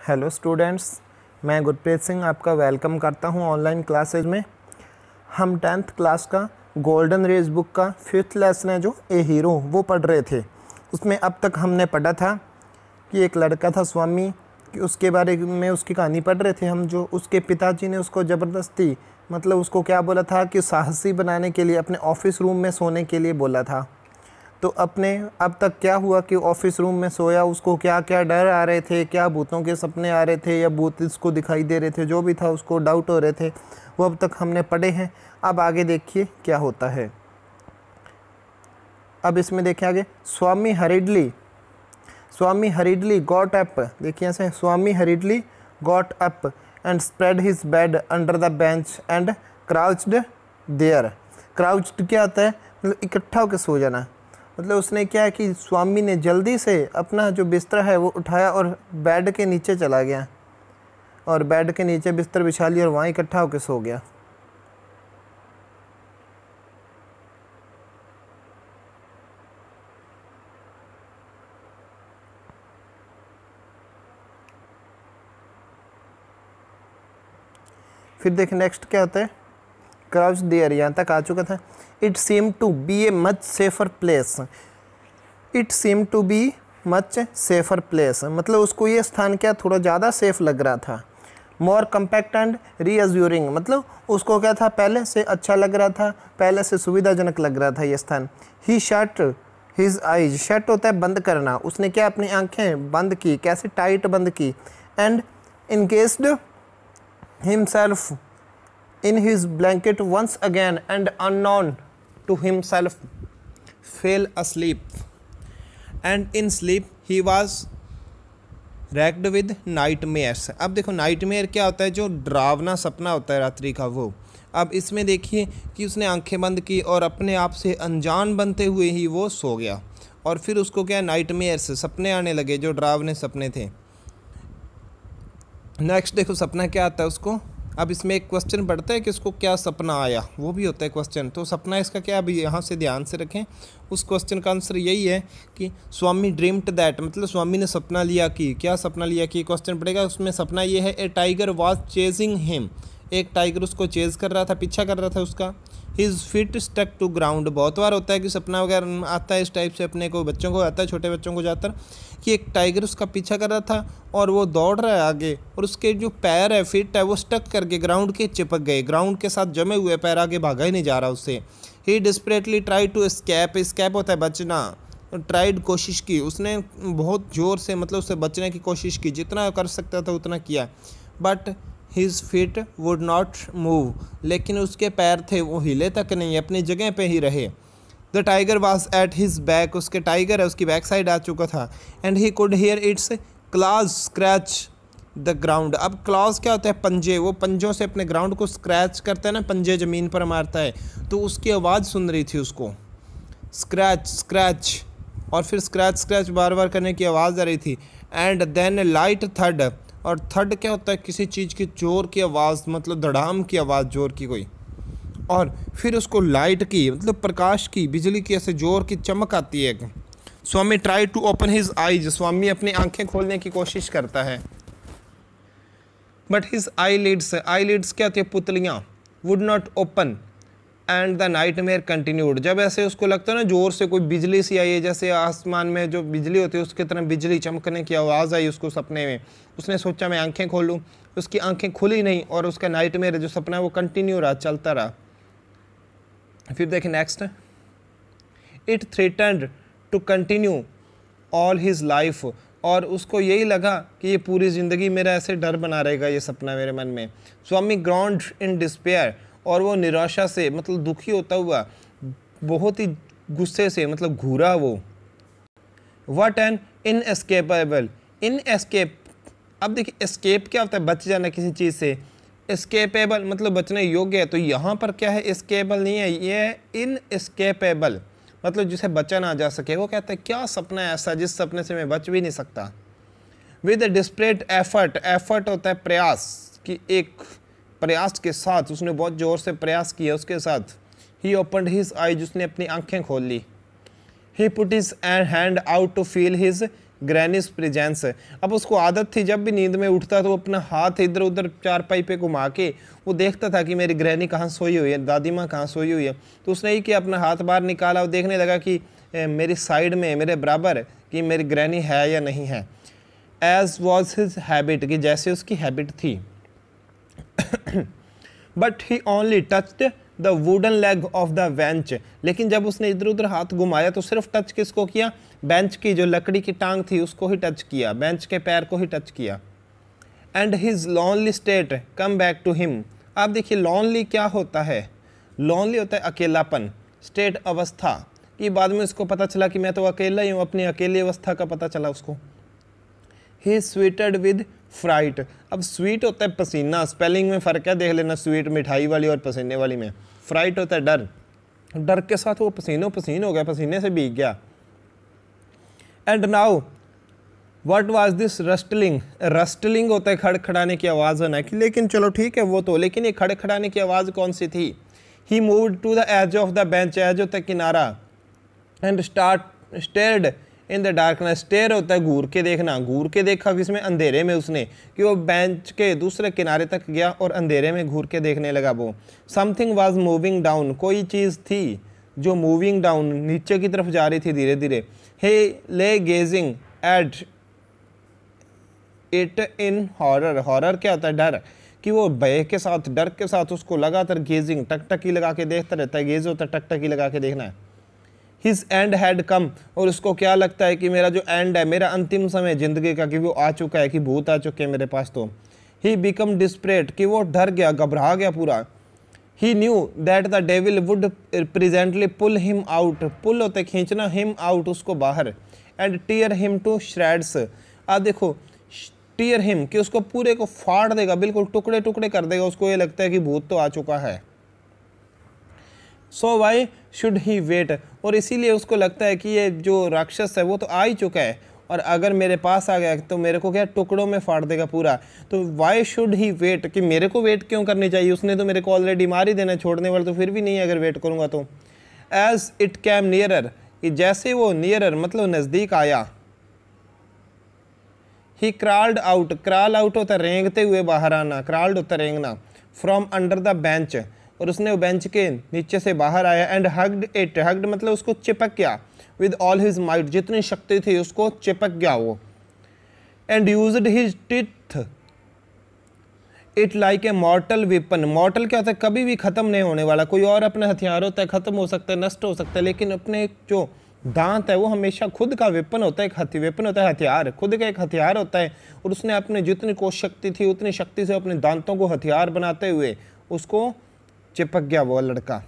Hello students, मैं गुरप्रीत सिंह आपका welcome करता हूं ऑनलाइन क्लासेज में। हम 10th क्लास का गोल्डन रेज बुक का 5th लेसन है जो ए हीरो वो पढ़ रहे थे। उसमें अब तक हमने पढ़ा था कि एक लड़का था स्वामी, कि उसके बारे में उसकी कहानी पढ़ रहे थे हम। जो उसके पिताजी ने उसको ज़बरदस्ती उसको क्या बोला था कि साहसी बनाने के लिए अपने ऑफिस रूम में सोने के लिए बोला था। तो अब तक क्या हुआ कि ऑफिस रूम में सोया, उसको क्या क्या डर आ रहे थे, क्या भूतों के सपने आ रहे थे या भूत इसको दिखाई दे रहे थे, जो भी था उसको डाउट हो रहे थे, वो अब तक हमने पढ़े हैं। अब आगे देखिए क्या होता है। अब इसमें देखिए आगे, स्वामी हरिडली गॉट अप। देखिए ऐसे, Swami hurriedly got up and spread his bed under the bench and crouched there. Crouched क्या होता है? मतलब इकट्ठा होकर सो जाना। मतलब उसने क्या है कि स्वामी ने जल्दी से अपना जो बिस्तर है वो उठाया और बेड के नीचे चला गया और बेड के नीचे बिस्तर बिछा लिया और वहाँ इकट्ठा होकर सो गया। फिर देखें नेक्स्ट क्या होता है। क्राउच देयर, यहाँ तक आ चुका था। It seem to be a much safer place. It seem to be much safer place मतलब उसको ये स्थान क्या थोड़ा ज़्यादा सेफ लग रहा था। मोर कम्पैक्ट एंड रीअज्यूरिंग मतलब उसको क्या था, पहले से अच्छा लग रहा था, पहले से सुविधाजनक लग रहा था ये स्थान। ही शट हिज आइज, शट होता है बंद करना। उसने क्या अपनी आंखें बंद की, कैसे टाइट बंद की। And encased himself in his blanket once again and unknown to himself fell asleep and in sleep he was racked with nightmares। अब देखो नाइटमेयर क्या होता है, जो डरावना सपना होता है रात्रि का वो। अब इसमें देखिए कि उसने आंखें बंद की और अपने आप से अनजान बनते हुए ही वो सो गया और फिर उसको क्या नाइटमेयर्स सपने आने लगे, जो डरावने सपने थे। नेक्स्ट देखो सपना क्या आता है उसको। अब इसमें एक क्वेश्चन पढ़ता है कि उसको क्या सपना आया, वो भी होता है क्वेश्चन। तो सपना इसका क्या, अभी यहाँ से ध्यान से रखें। उस क्वेश्चन का आंसर यही है कि स्वामी ड्रीम्ड दैट, मतलब स्वामी ने सपना लिया कि, क्या सपना लिया कि क्वेश्चन पड़ेगा। उसमें सपना ये है, a tiger was chasing him, एक टाइगर उसको चेज कर रहा था, पीछा कर रहा था उसका। His feet stuck to ground, बहुत बार होता है कि सपना वगैरह आता है इस टाइप से, अपने को बच्चों को आता है, छोटे बच्चों को ज़्यादातर, कि एक टाइगर उसका पीछा कर रहा था और वो दौड़ रहा है आगे और उसके जो पैर है फिट है वो स्टक करके ग्राउंड के चिपक गए, ग्राउंड के साथ जमे हुए पैर, आगे भागा ही नहीं जा रहा उससे। He desperately try to escape, escape होता है बचना, ट्राइड कोशिश की उसने बहुत ज़ोर से, मतलब उससे बचने की कोशिश की, जितना कर सकता था उतना किया। But his feet would not move, लेकिन उसके पैर थे वो हिले तक नहीं, अपनी जगह पे ही रहे। The tiger was at his back, उसके टाइगर है उसकी बैक साइड आ चुका था। And he could hear it's clause scratch the ground. अब क्लॉज क्या होता है, पंजे, वो पंजों से अपने ग्राउंड को स्क्रैच करता है ना, पंजे ज़मीन पर मारता है, तो उसकी आवाज़ सुन रही थी उसको, स्क्रैच स्क्रैच, और फिर स्क्रैच स्क्रैच बार बार करने की आवाज़ आ रही थी। एंड देन लाइट थर्ड, और थर्ड क्या होता है, किसी चीज़ की जोर की आवाज़, मतलब धड़ाम की आवाज़ जोर की कोई, और फिर उसको लाइट की मतलब प्रकाश की, बिजली की ऐसे जोर की चमक आती है। Swami try to open his eyes, Swami अपनी आंखें खोलने की कोशिश करता है। बट हिज आईलिड्स, आईलिड्स क्या होती है, पुतलियाँ, would not open and the nightmare continued. जब ऐसे उसको लगता है ना जोर से कोई बिजली सी आई है, जैसे आसमान में जो बिजली होती है उसके तरह बिजली चमकने की आवाज़ आई उसको सपने में, उसने सोचा मैं आंखें खोलूँ, उसकी आंखें खुली नहीं और उसका नाइटमेयर जो सपना है वो कंटिन्यू रहा, चलता रहा। फिर देखें next, it threatened to continue all his life, और उसको यही लगा कि ये पूरी ज़िंदगी मेरा ऐसे डर बना रहेगा ये सपना मेरे मन में। स्वामी ग्राउंड इन डिस्पेयर, और वो निराशा से मतलब दुखी होता हुआ, बहुत ही गुस्से से मतलब घूरा वो। व्हाट एन इनएस्केपेबल, इनएस्केप, अब देखिए एस्केप क्या होता है, बच जाना किसी चीज़ से, एस्केपेबल मतलब बचने योग्य है, तो यहाँ पर क्या है, एस्केपेबल नहीं है, ये है इनएस्केपेबल, मतलब जिसे बचा ना जा सके। वो कहता है क्या सपना है ऐसा जिस सपने से मैं बच भी नहीं सकता। विद डिस्परेट एफर्ट, एफर्ट होता है प्रयास, कि एक प्रयास के साथ, उसने बहुत ज़ोर से प्रयास किया उसके साथ। ही ओपनड हिज आईज, उसने अपनी आंखें खोल ली। He put his hand out to feel his granny's presence. अब उसको आदत थी जब भी नींद में उठता तो वो अपना हाथ इधर उधर चारपाई पे घुमा के वो देखता था कि मेरी ग्रैनी कहाँ सोई हुई है, दादी माँ कहाँ सोई हुई है। तो उसने ही किया, अपना हाथ बाहर निकाला और देखने लगा कि मेरी साइड में, मेरे बराबर कि मेरी ग्रैनी है या नहीं है। एज वॉज हिज हैबिट, कि जैसे उसकी हैबिट थी। But he only touched the wooden leg of the bench, लेकिन जब उसने इधर उधर हाथ घुमाया तो सिर्फ टच किसको किया, बेंच की जो लकड़ी की टांग थी उसको ही टच किया, बेंच के पैर को ही टच किया। And his lonely state come back to him. आप देखिए लॉनली क्या होता है, लॉनली होता है अकेलापन, स्टेट अवस्था, कि बाद में उसको पता चला कि मैं तो अकेला ही हूँ, अपनी अकेली अवस्था का पता चला उसको। ही स्वीटेड विद फ्राइट। अब स्वीट होता है पसीना, स्पेलिंग में फ़र्क है, देख लेना, स्वीट मिठाई वाली और पसीने वाली में। फ्राइट होता है डर, डर के साथ वो पसीनों पसीन हो गया, पसीने से भीग गया। And now what was this rustling, rustling होता है खड़खड़ाने की आवाज़ होना है, लेकिन चलो ठीक है वो तो, लेकिन ये खड़खड़ाने की आवाज़ कौन सी थी। He moved to the edge of the bench, edge होता है किनारा, and stared in the darkness. Stare होता है घूर के देखना, घूर के देखा किसमें, अंधेरे में उसने, कि वो बेंच के दूसरे किनारे तक गया और अंधेरे में घूर के देखने लगा वो। समथिंग वाज मूविंग डाउन, कोई चीज़ थी जो मूविंग डाउन, नीचे की तरफ जा रही थी धीरे धीरे। He lay gazing at it in horror, horror क्या होता है, डर, कि वो भय के साथ, डर के साथ उसको लगातार गेजिंग, टकटकी लगा के देखता रहता है। गेज होता है टकटकी लगा के देखना है। हिज एंड हैड कम, और उसको क्या लगता है कि मेरा जो एंड है, मेरा अंतिम समय ज़िंदगी का, कि वो आ चुका है, कि भूत आ चुके हैं मेरे पास। तो ही बिकम डिस्परेट, कि वो डर गया, घबरा गया पूरा। He knew that the devil would presently pull him out, pull होते खींचना, हिम आउट उसको बाहर, and tear him to shreds. आप देखो टीयर हिम, कि उसको पूरे को फाड़ देगा, बिल्कुल टुकड़े टुकड़े कर देगा। उसको ये लगता है कि भूत तो आ चुका है। सो वाई शुड ही वेट, और इसीलिए उसको लगता है कि ये जो राक्षस है वो तो आ ही चुका है, और अगर मेरे पास आ गया तो मेरे को क्या टुकड़ों में फाड़ देगा पूरा। तो वाई शुड ही वेट, कि मेरे को वेट क्यों करनी चाहिए, उसने तो मेरे को ऑलरेडी मार ही देना, छोड़ने वाला तो फिर भी नहीं है अगर वेट करूँगा तो। एज इट कैम नियरर, जैसे वो नियरर मतलब नज़दीक आया। ही क्राल्ड आउट, क्राल आउट होता है रेंगते हुए बाहर आना, क्राल्ड होता है रेंगना। फ्रॉम अंडर द बेंच, और उसने वो बेंच के नीचे से बाहर आया। एंड हग्ड इट, हग्ड मतलब उसको चिपक गया, विद ऑल हिज माइट, जितनी शक्ति थी उसको चिपक गया वो। And used his teeth it like a मॉर्टल weapon, मॉर्टल क्या होता है, कभी भी खत्म नहीं होने वाला। कोई और अपने हथियार होता है, खत्म हो सकता है, नष्ट हो सकता है, लेकिन अपने जो दांत है वो हमेशा खुद का वेपन होता है, एक वेपन होता है, हथियार, खुद का एक हथियार होता है। और उसने अपने जितनी कोश शक्ति थी उतनी शक्ति से अपने दांतों को हथियार बनाते हुए उसको चिपक गया वो लड़का।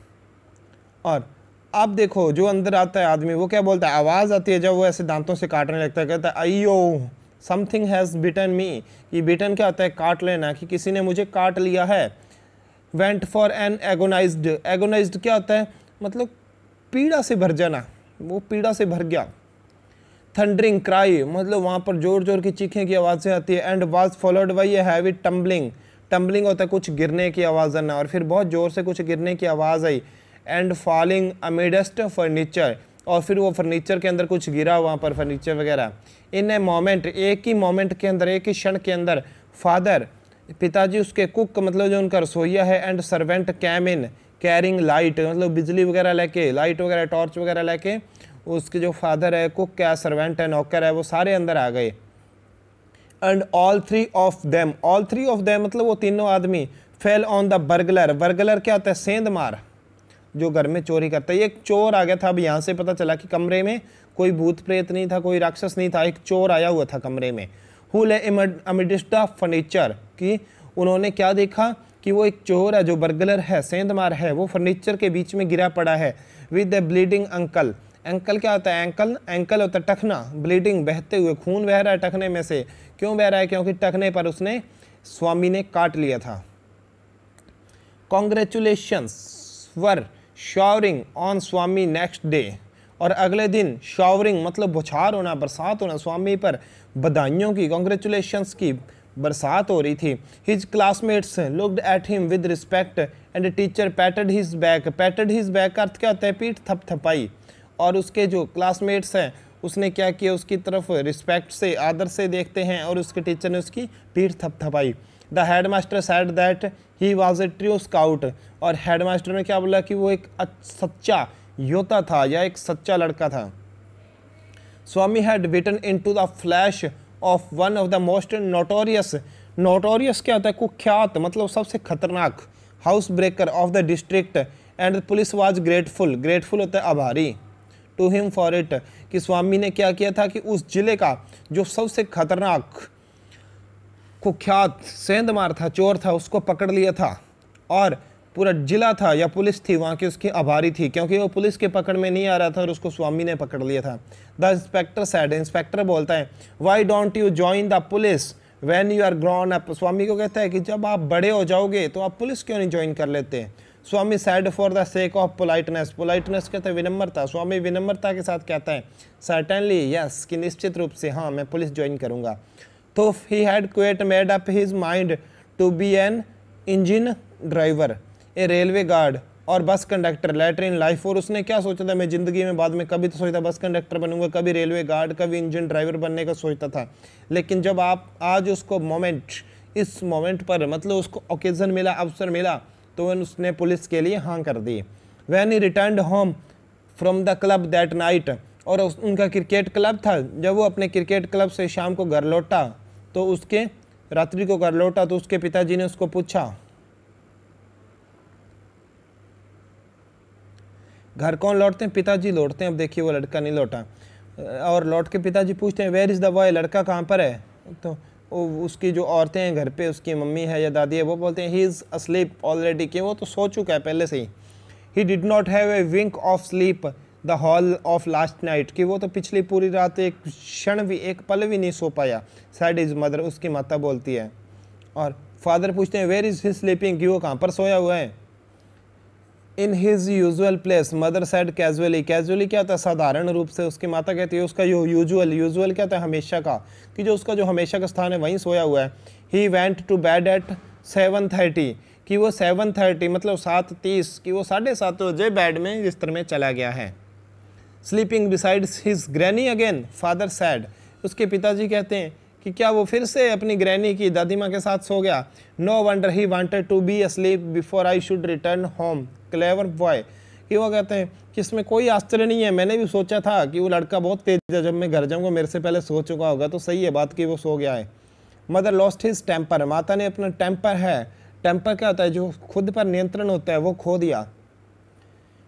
और अब देखो जो अंदर आता है आदमी वो क्या बोलता है, आवाज़ आती है जब वो ऐसे दांतों से काटने लगता है, कहता है अयो समथिंग हैज़ बिटन मी, ये बिटन क्या होता है, काट लेना, कि किसी ने मुझे काट लिया है। वेंट फॉर एन एगोनाइज्ड, एगोनाइज्ड क्या होता है, मतलब पीड़ा से भर जाना, वो पीड़ा से भर गया। थंडरिंग क्राई मतलब वहाँ पर जोर जोर की चीखें की आवाज़ें आती है। And was followed by a heavy tumbling, tumbling होता है कुछ गिरने की आवाज़ आना, और फिर बहुत ज़ोर से कुछ गिरने की आवाज़ आई। एंड फॉलिंग अमिडस्ट फर्नीचर, और फिर वो फर्नीचर के अंदर कुछ गिरा वहाँ पर, फर्नीचर वगैरह। इन ए मोमेंट, एक ही मोमेंट के अंदर, एक ही क्षण के अंदर, फादर पिताजी उसके कुक मतलब जो उनका रसोईया है, and servant came in carrying light मतलब बिजली वगैरह लेके, लाइट वगैरह टॉर्च वगैरह लेके, उसके जो फादर है, कुक क्या सर्वेंट है, नौकर है, वो सारे अंदर आ गए। And all three of them, all three of them मतलब वो तीनों आदमी, fell on the burglar, burglar क्या होता है, सेंध मार, जो घर में चोरी करता है। ये एक चोर आ गया था। अब यहाँ से पता चला कि कमरे में कोई भूत प्रेत नहीं था, कोई राक्षस नहीं था, एक चोर आया हुआ था कमरे में। हु ले अमिडिस्ट द फर्नीचर, कि उन्होंने क्या देखा कि वो एक चोर है जो बर्गलर है, सेंधमार है, वो फर्नीचर के बीच में गिरा पड़ा है। With the bleeding uncle, uncle क्या होता है, एंकल, एंकल होता है टखना, ब्लीडिंग बहते हुए, खून बह रहा है टखने में से। क्यों बह रहा है, क्योंकि टखने पर उसने स्वामी ने काट लिया था। Congratulations were showering on Swami next day, और अगले दिन शावरिंग मतलब बौछार होना, बरसात होना, स्वामी पर बधाइयों की, कॉन्ग्रेचुलेशंस की बरसात हो रही थी। His classmates looked at him with respect and teacher पैटेड his back, पैटेड his back का अर्थ क्या होता है, पीठ थपथपाई। और उसके जो क्लासमेट्स हैं उसने क्या किया, उसकी तरफ रिस्पेक्ट से, आदर से देखते हैं, और उसके टीचर ने उसकी पीठ थपथपाई। The headmaster said that he was a true scout, और हेडमास्टर ने क्या बोला कि वो एक सच्चा योद्धा था या एक सच्चा लड़का था। Swami had bitten into the flesh of one of the most notorious, notorious क्या होता है, कुख्यात, मतलब सबसे खतरनाक house breaker of the district, and the police was grateful, grateful होता है आभारी, टू हिम फॉर इट, कि स्वामी ने क्या किया था कि उस जिले का जो सबसे खतरनाक कुख्यात सेंधमार था, चोर था, उसको पकड़ लिया था, और पूरा जिला था या पुलिस थी वहाँ की उसकी आभारी थी, क्योंकि वो पुलिस के पकड़ में नहीं आ रहा था और उसको स्वामी ने पकड़ लिया था। द इंस्पेक्टर सैड, इंस्पेक्टर बोलता है, why don't you join the police when you are grown up, Swami को कहता है कि जब आप बड़े हो जाओगे तो आप पुलिस क्यों नहीं ज्वाइन कर लेते। Swami said for the sake of politeness, politeness कहते हैं विनम्रता, स्वामी विनम्रता के साथ कहता है सर्टेनली यस, कि निश्चित रूप से हाँ मैं पुलिस ज्वाइन करूँगा। तो he had quite made up his mind to be an engine driver, a railway guard और bus conductor letter in life, और उसने क्या सोचा था, मैं ज़िंदगी में बाद में कभी तो सोचता बस कंडक्टर बनूंगा, कभी रेलवे गार्ड, कभी इंजन ड्राइवर बनने का सोचता था, लेकिन जब आप आज उसको मोमेंट, इस मोमेंट पर मतलब उसको ओकेजन मिला, अवसर मिला, तो उसने पुलिस के लिए हाँ कर दी। When he return home from the club that night, और उनका क्रिकेट क्लब था, जब वो अपने क्रिकेट क्लब से शाम को घर लौटा, तो उसके रात्रि को घर लौटा, तो उसके पिताजी ने उसको पूछा, घर कौन लौटते हैं, पिताजी लौटते हैं। अब देखिए वो लड़का नहीं लौटा, और लौट के पिताजी पूछते हैं वेयर इज़ द बॉय, लड़का कहाँ पर है। तो उसकी जो औरतें हैं घर पे, उसकी मम्मी है या दादी है, वो बोलते हैं ही इज़ अस्लीप ऑलरेडी, कि वो तो सो चुका है पहले से ही। He did not have a wink of sleep the whole of last night, कि वो तो पिछली पूरी रात एक क्षण भी, एक पल भी नहीं सो पाया। सैड इज़ मदर, उसकी माता बोलती है। और फादर पूछते हैं वेयर इज़ हिज स्लीपिंग, कि वो कहाँ पर सोया हुआ है। In his usual place, mother said casually, casually क्या होता है साधारण रूप से, उसकी माता कहती है उसका जो यूजुअल, यूजुअल क्या होता है हमेशा का, कि जो उसका जो हमेशा का स्थान है वहीं सोया हुआ है। He went to bed at 7:30, कि वो 7:30 मतलब 7:30, कि वो 7:30 बजे बेड में बिस्तर में चला गया है। Sleeping besides his granny again, father sad, उसके पिताजी कहते हैं कि क्या वो फिर से अपनी ग्रैनी की दादी माँ के साथ सो गया। No wonder he wanted to be asleep before I should return home, clever boy, कि वो कहते हैं कि इसमें कोई आश्चर्य नहीं है, मैंने भी सोचा था कि वो लड़का बहुत तेज है, जब मैं घर जाऊँगा मेरे से पहले सो चुका होगा, तो सही है बात कि वो सो गया है। मदर लॉस्ट हिज टेम्पर, माता ने अपना टेम्पर है, टेम्पर क्या होता है जो खुद पर नियंत्रण होता है, वो खो दिया।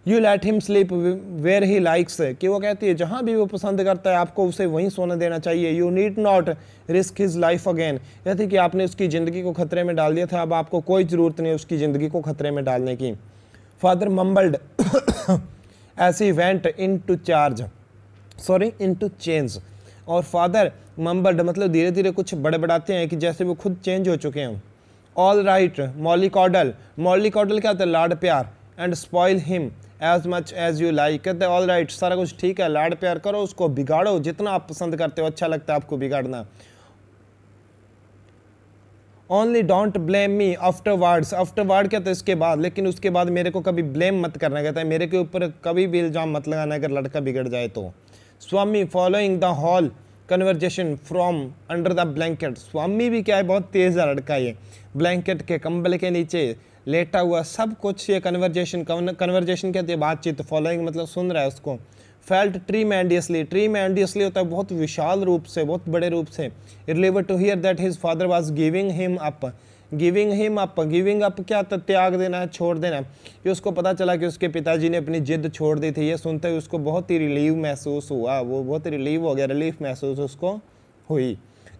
You let him sleep where he likes, कि वो कहती है जहाँ भी वो पसंद करता है आपको उसे वहीं सोने देना चाहिए। You need not risk his life again, कहती कि आपने उसकी ज़िंदगी को खतरे में डाल दिया था, अब आपको कोई ज़रूरत नहीं उसकी ज़िंदगी को खतरे में डालने की। Father mumbled as he went in to change, और फादर मम्बल्ड मतलब धीरे धीरे कुछ बड़बड़ाते हैं कि जैसे वो खुद चेंज हो चुके हैं। All right mollycoddle, mollycoddle क्या होता है लाड प्यार, and spoil him as much as you like, कहते हैं ऑल राइट सारा कुछ ठीक है, लाड प्यार करो, उसको बिगाड़ो जितना आप पसंद करते हो, अच्छा लगता है आपको बिगाड़ना। Only don't blame me afterwards, afterward कहते हैं इसके बाद, लेकिन उसके बाद मेरे को कभी ब्लेम मत करना, कहता है मेरे के ऊपर कभी भी इल्ज़ाम मत लगाना अगर लड़का बिगड़ जाए तो। Swami following the whole conversation from under the blanket, Swami भी क्या है बहुत तेज़ है लड़का ये, ब्लैंकेट के कंबल के नीचे लेटा हुआ सब कुछ ये कन्वर्जेशन कहते हैं बातचीत, फॉलोइंग मतलब सुन रहा है उसको। फेल्ट ट्रीमेंडियसली, ट्रीमेंडियसली होता है बहुत विशाल रूप से, बहुत बड़े रूप से। Relieved to hear that his father was giving him up, giving up क्या था त्याग देना है, छोड़ देना। ये उसको पता चला कि उसके पिताजी ने अपनी जिद छोड़ दी थी, ये सुनते हुए उसको बहुत ही रिलीव महसूस हुआ, वो बहुत रिलीव हो गया, रिलीफ महसूस उसको हुई।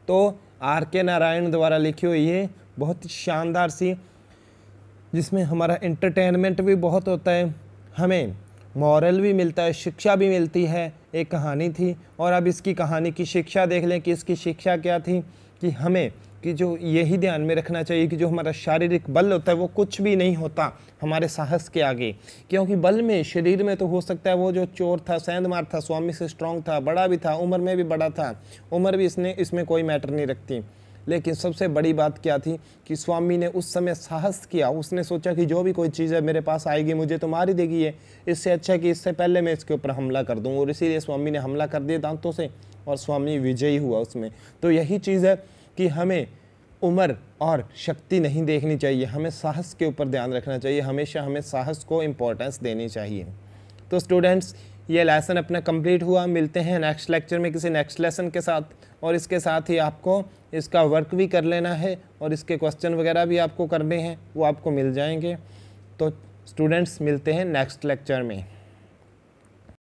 तो R.K. नारायण द्वारा लिखी हुई है बहुत शानदार सी, जिसमें हमारा एंटरटेनमेंट भी बहुत होता है, हमें मॉरल भी मिलता है, शिक्षा भी मिलती है, एक कहानी थी। और अब इसकी कहानी की शिक्षा देख लें कि इसकी शिक्षा क्या थी, कि हमें कि जो यही ध्यान में रखना चाहिए कि जो हमारा शारीरिक बल होता है वो कुछ भी नहीं होता हमारे साहस के आगे, क्योंकि बल में शरीर में तो हो सकता है वो जो चोर था, सेंधमार था, स्वामी से स्ट्रांग था, बड़ा भी था, उम्र में भी बड़ा था, उम्र भी इसमें कोई मैटर नहीं रखती, लेकिन सबसे बड़ी बात क्या थी कि स्वामी ने उस समय साहस किया, उसने सोचा कि जो भी कोई चीज़ है मेरे पास आएगी मुझे तो मार ही देगी ये, इससे अच्छा कि इससे पहले मैं इसके ऊपर हमला कर दूँ, और इसीलिए स्वामी ने हमला कर दिया दांतों से और स्वामी विजयी हुआ उसमें। तो यही चीज़ है कि हमें उम्र और शक्ति नहीं देखनी चाहिए, हमें साहस के ऊपर ध्यान रखना चाहिए, हमेशा हमें साहस को इम्पोर्टेंस देनी चाहिए। तो स्टूडेंट्स ये लेसन अपना कंप्लीट हुआ, मिलते हैं नेक्स्ट लेक्चर में किसी नेक्स्ट लेसन के साथ, और इसके साथ ही आपको इसका वर्क भी कर लेना है और इसके क्वेश्चन वगैरह भी आपको करने हैं, वो आपको मिल जाएंगे। तो स्टूडेंट्स मिलते हैं नेक्स्ट लेक्चर में।